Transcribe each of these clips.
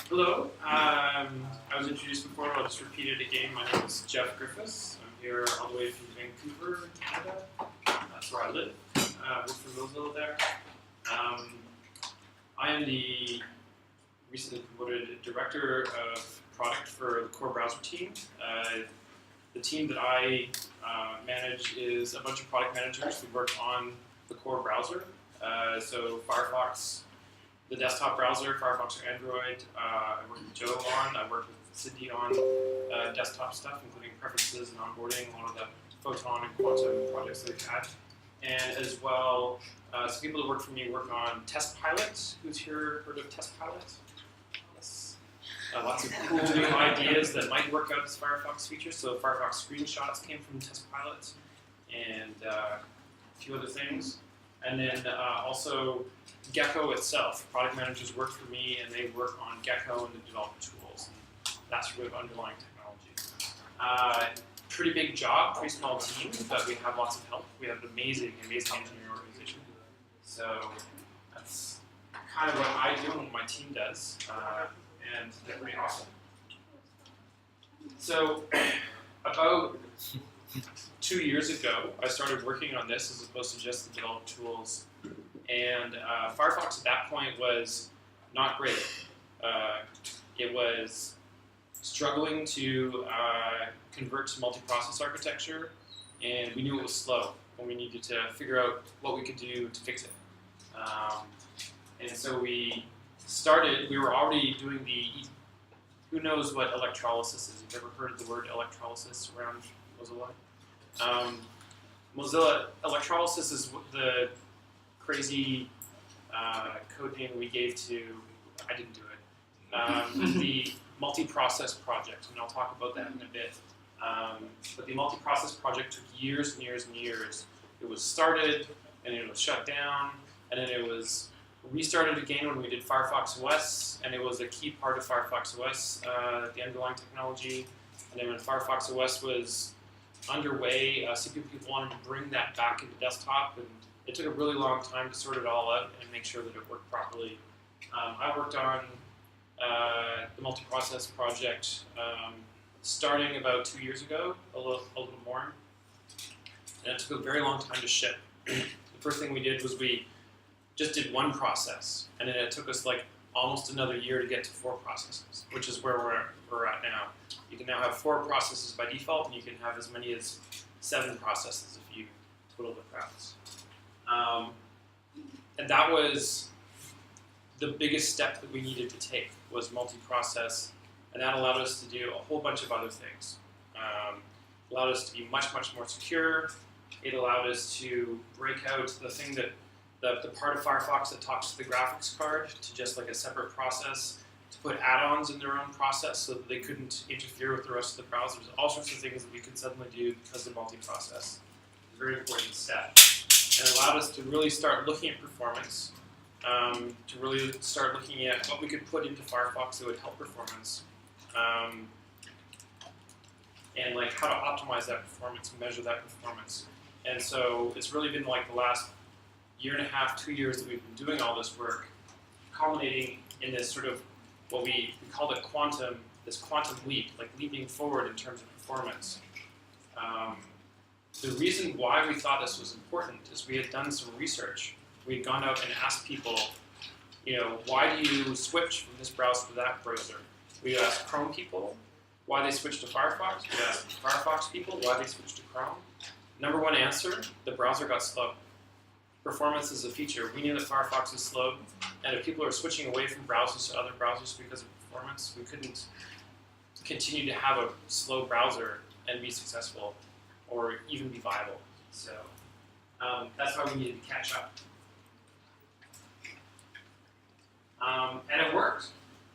Hello. I was introduced before, but I'll just repeat it again. My name is Jeff Griffiths. I'm here all the way from Vancouver, Canada. That's where I live. Work for Mozilla there. I am the recently promoted Director of Product for the core browser team. The team that I manage is a bunch of product managers who work on the core browser. So Firefox, the desktop browser, Firefox or Android. I work with Joe on. I work with Cindy on desktop stuff, including preferences and onboarding, a lot of the Photon and Quantum projects that we've had. And as well, some people that work for me work on Test Pilot. Who's here heard of Test Pilot? Yes. Lots of cool new ideas that might work out as Firefox features. So Firefox screenshots came from Test Pilot, and a few other things. And then also Gecko itself. Product managers work for me, and they work on Gecko and the developer tools. And that sort of underlying technology. Pretty big job, pretty small team, but we have lots of help. We have an amazing engineering organization. So that's kind of what I do and what my team does, and they're pretty awesome. So about 2 years ago, I started working on this as opposed to just the developer tools. And Firefox at that point was not great. It was struggling to convert to multi-process architecture, and we knew it was slow, and we needed to figure out what we could do to fix it. And so we were already doing who knows what electrolysis is? You've ever heard of the word electrolysis around Mozilla? Mozilla electrolysis is the crazy code name we gave to, I didn't do it, the multi-process project, and I'll talk about that in a bit. But the multi-process project took years and years and years. It was started, and it was shut down, and then it was restarted again when we did Firefox OS, and it was a key part of Firefox OS, the underlying technology. And then when Firefox OS was underway, some people wanted to bring that back into desktop, and it took a really long time to sort it all out and make sure that it worked properly. I worked on the multi-process project starting about 2 years ago, a little more, and it took a very long time to ship. The first thing we did was we just did one process, and then it took us like almost another year to get to 4 processes, which is where we're at now. You can now have 4 processes by default, and you can have as many as 7 processes if you twiddle the crowds. And that was the biggest step that we needed to take, was multi-process, and that allowed us to do a whole bunch of other things. Allowed us to be much, much more secure. It allowed us to break out the thing that the part of Firefox that talks to the graphics card to just like a separate process, to put add-ons in their own process so that they couldn't interfere with the rest of the browsers. All sorts of things that we could suddenly do because of multi-process. It's a very important step. And it allowed us to really start looking at performance, to really start looking at what we could put into Firefox that would help performance, and like how to optimize that performance, measure that performance. And so it's really been like the last year and a half, 2 years that we've been doing all this work, culminating in this sort of what we called it this quantum leap, like leaping forward in terms of performance. The reason why we thought this was important is we had done some research. We had gone out and asked people, why do you switch from this browser to that browser? We asked Chrome people why they switched to Firefox. We asked Firefox people why they switched to Chrome. Number one answer, the browser got slow. Performance is a feature. We knew that Firefox is slow, and if people are switching away from browsers to other browsers because of performance, we couldn't continue to have a slow browser and be successful or even be viable. So that's why we needed to catch up. And it worked.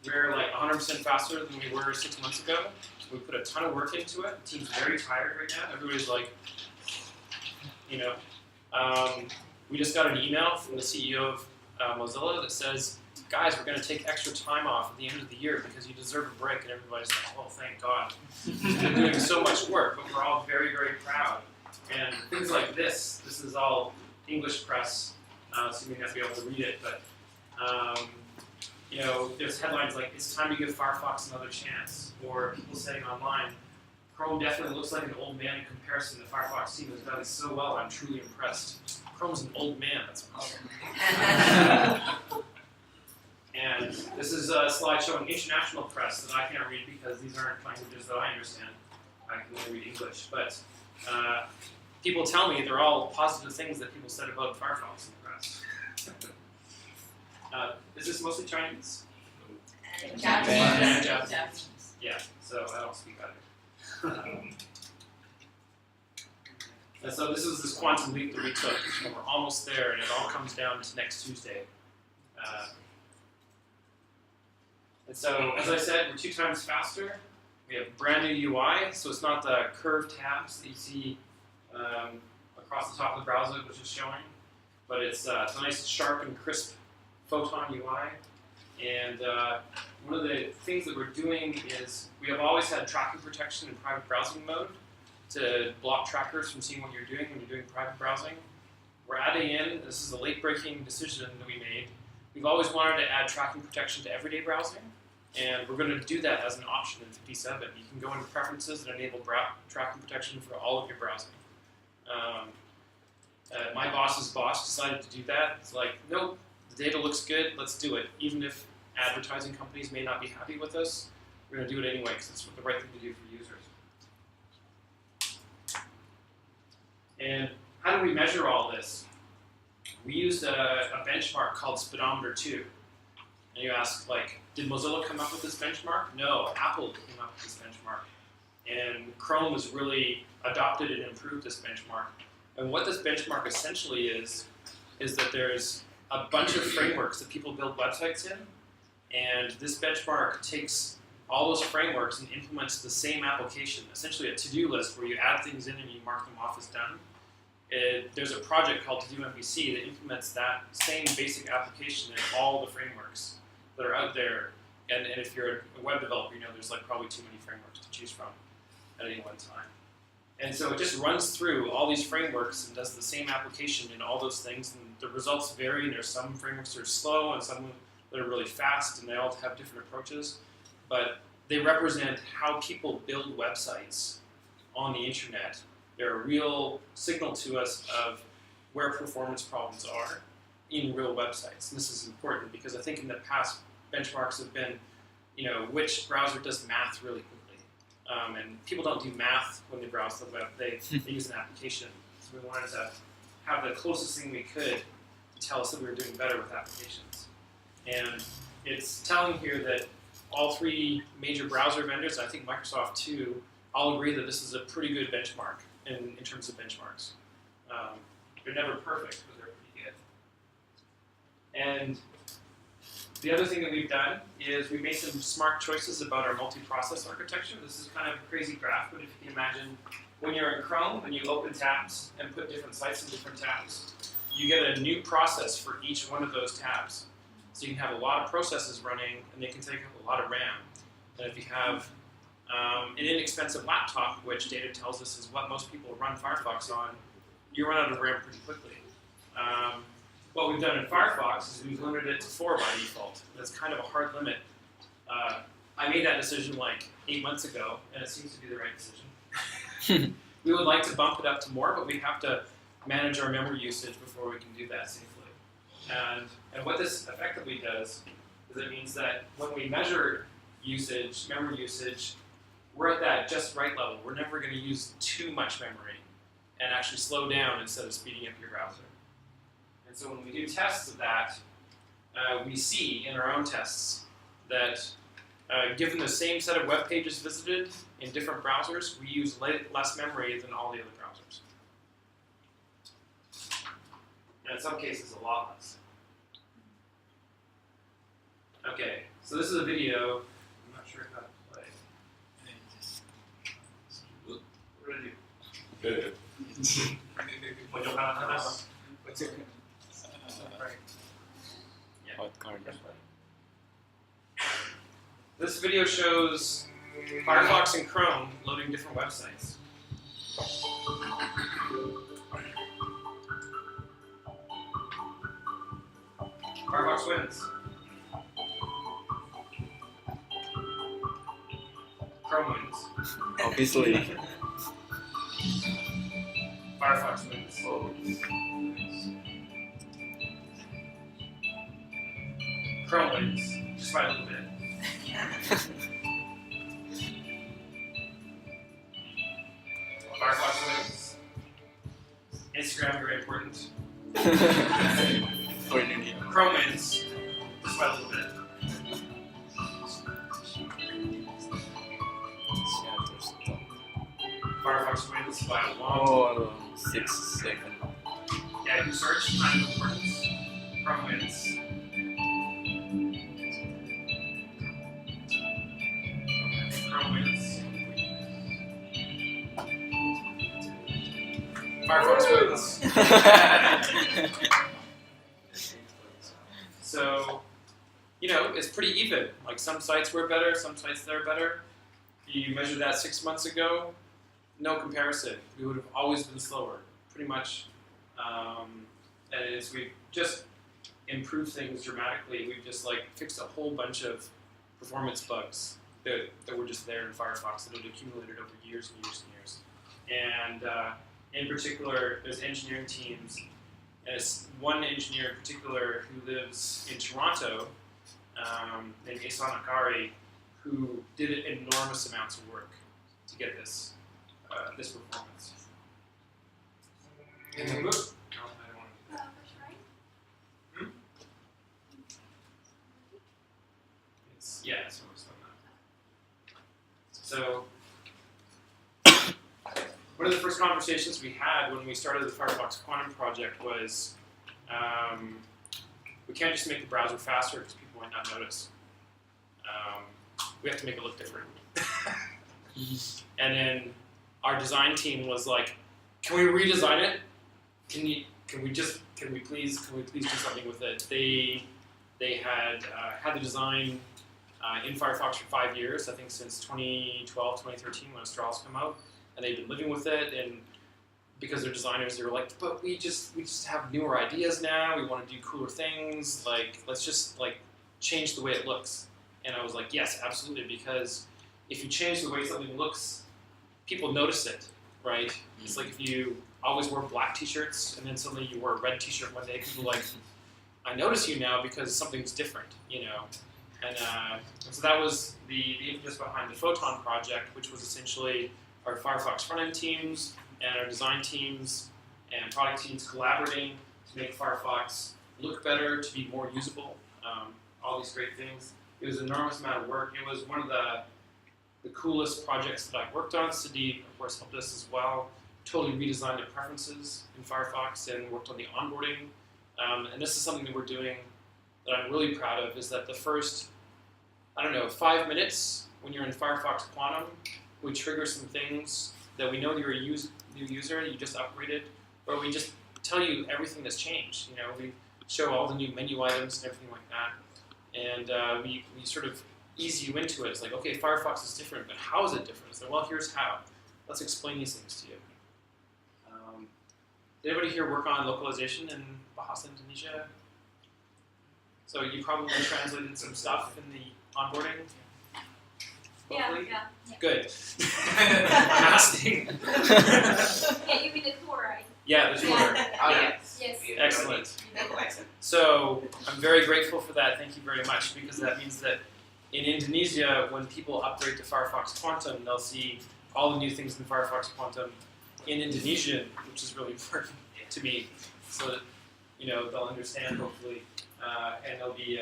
We're like 100% faster than we were 6 months ago. We put a ton of work into it. The team's very tired right now. Everybody's like, we just got an email from the CEO of Mozilla that says, guys, we're going to take extra time off at the end of the year because you deserve a break. And everybody's like, oh, thank God. We're doing so much work, but we're all very, very proud. And things like this is all English press, so you may not be able to read it, but there's headlines like, it's time to give Firefox another chance, or people saying online, Chrome definitely looks like an old man in comparison to Firefox team has done it so well, I'm truly impressed. Chrome's an old man, that's a problem. And this is a slide showing international press that I can't read because these aren't languages that I understand. I can only read English, but people tell me they're all positive things that people said about Firefox in the press. Is this mostly Chinese? Japanese. Yeah, so I don't speak either. And so this is this quantum leap that we took, and we're almost there, and it all comes down to next Tuesday. And so, as I said, we're 2 times faster. We have brand new UI, so it's not the curved tabs that you see across the top of the browser, which is showing, but it's a nice, sharp, and crisp Photon UI. And one of the things that we're doing is we have always had tracking protection in private browsing mode to block trackers from seeing what you're doing when you're doing private browsing. We're adding in, this is a late-breaking decision that we made, we've always wanted to add tracking protection to everyday browsing, and we're going to do that as an option in 57. You can go into preferences and enable tracking protection for all of your browsing. My boss's boss decided to do that. It's like, nope, the data looks good, let's do it. Even if advertising companies may not be happy with us, we're going to do it anyway because it's the right thing to do for users. And how do we measure all this? We used a benchmark called Speedometer 2. And you ask, like, did Mozilla come up with this benchmark? No, Apple came up with this benchmark. And Chrome has really adopted and improved this benchmark. And what this benchmark essentially is that there's a bunch of frameworks that people build websites in. And this benchmark takes all those frameworks and implements the same application, essentially a to-do list where you add things in and you mark them off as done. There's a project called To Do MVC that implements that same basic application in all the frameworks that are out there. And if you're a web developer, you know there's like probably too many frameworks to choose from at any one time. And so it just runs through all these frameworks and does the same application in all those things. And the results vary. There's some frameworks that are slow and some that are really fast, and they all have different approaches. But they represent how people build websites on the internet. They're a real signal to us of where performance problems are in real websites. And this is important because I think in the past, benchmarks have been, which browser does math really quickly. And people don't do math when they browse the web. They use an application. So we wanted to have the closest thing we could to tell us that we were doing better with applications. And it's telling here that all 3 major browser vendors, I think Microsoft too, all agree that this is a pretty good benchmark in terms of benchmarks. They're never perfect, but they're pretty good. And the other thing that we've done is we made some smart choices about our multi-process architecture. This is kind of a crazy graph, but if you can imagine, when you're in Chrome and you open tabs and put different sites in different tabs, you get a new process for each one of those tabs. So you can have a lot of processes running, and they can take up a lot of RAM. And if you have an inexpensive laptop, which data tells us is what most people run Firefox on, you run out of RAM pretty quickly. What we've done in Firefox is we've limited it to 4 by default. That's kind of a hard limit. I made that decision like 8 months ago, and it seems to be the right decision. We would like to bump it up to more, but we have to manage our memory usage before we can do that safely. And what this effectively does is it means that when we measure usage, memory usage, we're at that just right level. We're never going to use too much memory and actually slow down instead of speeding up your browser. And so when we do tests of that, we see in our own tests that given the same set of web pages visited in different browsers, we use less memory than all the other browsers. And in some cases, a lot less. Okay, so this is a video. I'm not sure how to play. What did I do? Good. What's it? Right. Yeah. This video shows Firefox and Chrome loading different websites. Firefox wins. Chrome wins. Obviously. Firefox wins. Chrome wins, just by a little bit. Firefox wins. Instagram, very important. For India. Chrome wins, just by a little bit. Firefox wins by a long. Oh, 6 seconds. Yeah, you search, kind of importance. Chrome wins. Chrome wins. Firefox wins. So, it's pretty even. Like some sites were better, some sites they're better. You measured that 6 months ago, no comparison. We would have always been slower, pretty much. And as we've just improved things dramatically, we've just fixed a whole bunch of performance bugs that were just there in Firefox that had accumulated over years and years and years. And in particular, there's engineering teams. There's one engineer in particular who lives in Toronto, named Isan Akari, who did enormous amounts of work to get this performance. In the book? No, I don't want to do that. It's almost done that. So, one of the first conversations we had when we started the Firefox Quantum project was, we can't just make the browser faster because people might not notice. We have to make it look different. And then our design team was like, "Can we redesign it? Can we please do something with it?" They had had the design in Firefox for 5 years, I think since 2012, 2013 when Astralis came out, and they've been living with it. And because they're designers, they were like, "But we just have newer ideas now. We want to do cooler things. Let's just change the way it looks." And I was like, "Yes, absolutely," because if you change the way something looks, people notice it, right? Mm-hmm. It's like if you always wear black t-shirts and then suddenly you wear a red t-shirt one day, people are like, "I notice you now because something's different," And so that was the impetus behind the Photon project, which was essentially our Firefox front-end teams and our design teams and product teams collaborating to make Firefox look better, to be more usable, all these great things. It was an enormous amount of work. It was one of the coolest projects that I've worked on. Sadiq, of course, helped us as well. Totally redesigned the preferences in Firefox and worked on the onboarding. And this is something that we're doing that I'm really proud of, is that the first, 5 minutes when you're in Firefox Quantum, we trigger some things that we know that you're a new user, you just upgraded, but we just tell you everything that's changed. We show all the new menu items and everything like that. And we sort of ease you into it. It's like, okay, Firefox is different, but how is it different? It's like, well, here's how. Let's explain these things to you. Did anybody here work on localization in Bahasa, Indonesia? So you probably translated some stuff in the onboarding? Hopefully? Yeah. Good. I'm asking. Yeah, you mean the tour, right? Yeah, the tour. Yeah. Yes. Excellent. So I'm very grateful for that. Thank you very much, because that means that in Indonesia, when people upgrade to Firefox Quantum, they'll see all the new things in Firefox Quantum in Indonesian, which is really important to me, so that they'll understand hopefully, and they'll be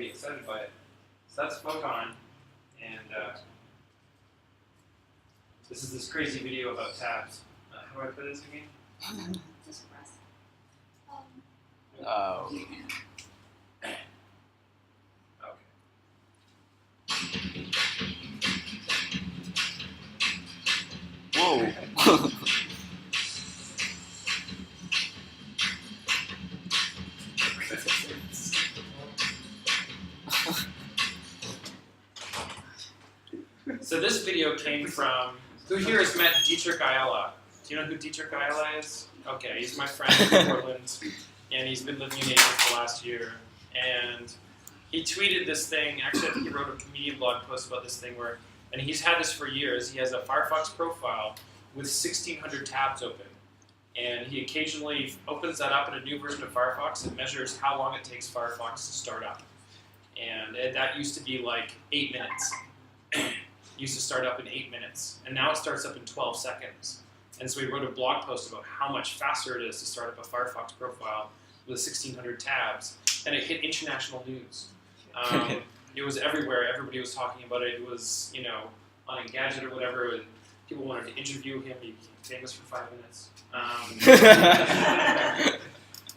excited by it. So that's Photon, and this is this crazy video about tabs. How do I put this again? Just press. Oh. Okay. Whoa. So this video came from, who here has met Dietrich Ayala? Do you know who Dietrich Ayala is? Okay, he's my friend in Portland, and he's been living in Asia for the last year. And he tweeted this thing, actually I think he wrote a comedian blog post about this thing where And he's had this for years. He has a Firefox profile with 1,600 tabs open. And he occasionally opens that up in a new version of Firefox and measures how long it takes Firefox to start up. And that used to be like 8 minutes. It used to start up in 8 minutes. And now it starts up in 12 seconds. And so he wrote a blog post about how much faster it is to start up a Firefox profile with 1,600 tabs. And it hit international news. It was everywhere. Everybody was talking about it. It was, on Engadget or whatever. People wanted to interview him. He became famous for 5 minutes.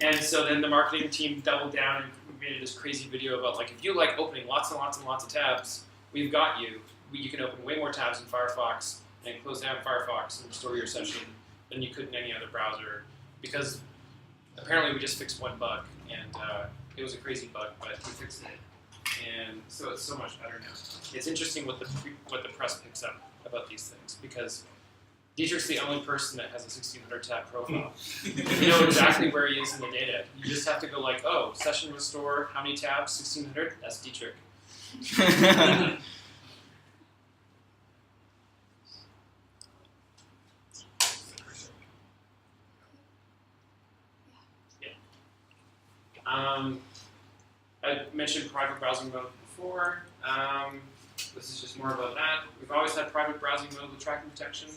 And so then the marketing team doubled down and made this crazy video about, like, if you like opening lots and lots and lots of tabs, we've got you. You can open way more tabs in Firefox and close down Firefox and restore your session than you could in any other browser. Because apparently we just fixed one bug, and it was a crazy bug, but we fixed it. And so it's so much better now. It's interesting what the press picks up about these things, because Dietrich's the only person that has a 1,600 tab profile. You know exactly where he is in the data. You just have to go like, oh, session restore, how many tabs? 1,600? That's Dietrich. I mentioned private browsing mode before. This is just more about that. We've always had private browsing mode with tracking protection,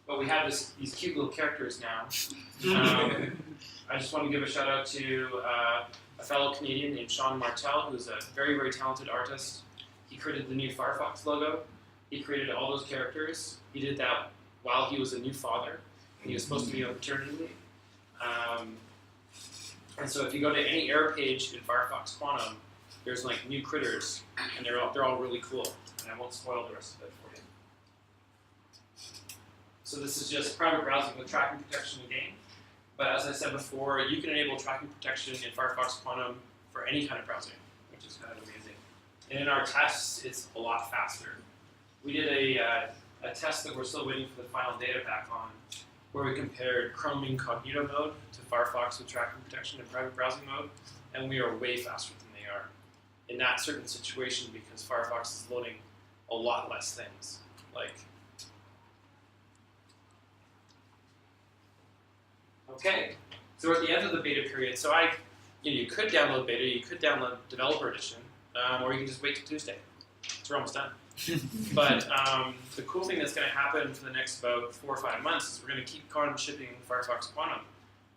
but we have these cute little characters now. I just want to give a shout out to a fellow Canadian named Sean Martel, who's a very, very talented artist. He created the new Firefox logo. He created all those characters. He did that while he was a new father, and he was supposed to be on paternity leave. And so if you go to any error page in Firefox Quantum, there's like new critters, and they're all really cool. And I won't spoil the rest of it for you. So this is just private browsing with tracking protection again. But as I said before, you can enable tracking protection in Firefox Quantum for any kind of browsing, which is kind of amazing. And in our tests, it's a lot faster. We did a test that we're still waiting for the final data pack on, where we compared Chrome Incognito mode to Firefox with tracking protection in private browsing mode, and we are way faster than they are in that certain situation, because Firefox is loading a lot less things. Okay, so we're at the end of the beta period. So you could download beta, you could download developer edition, or you can just wait till Tuesday. We're almost done. But the cool thing that's going to happen for the next about 4 or 5 months is we're going to keep on shipping Firefox Quantum.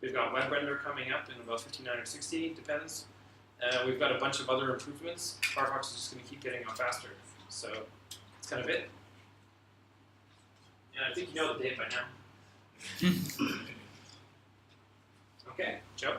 We've got Web Render coming up in about 59 or 60, depends. We've got a bunch of other improvements. Firefox is just going to keep getting out faster. So that's kind of it. And I think you know the date by now. Okay, Joe?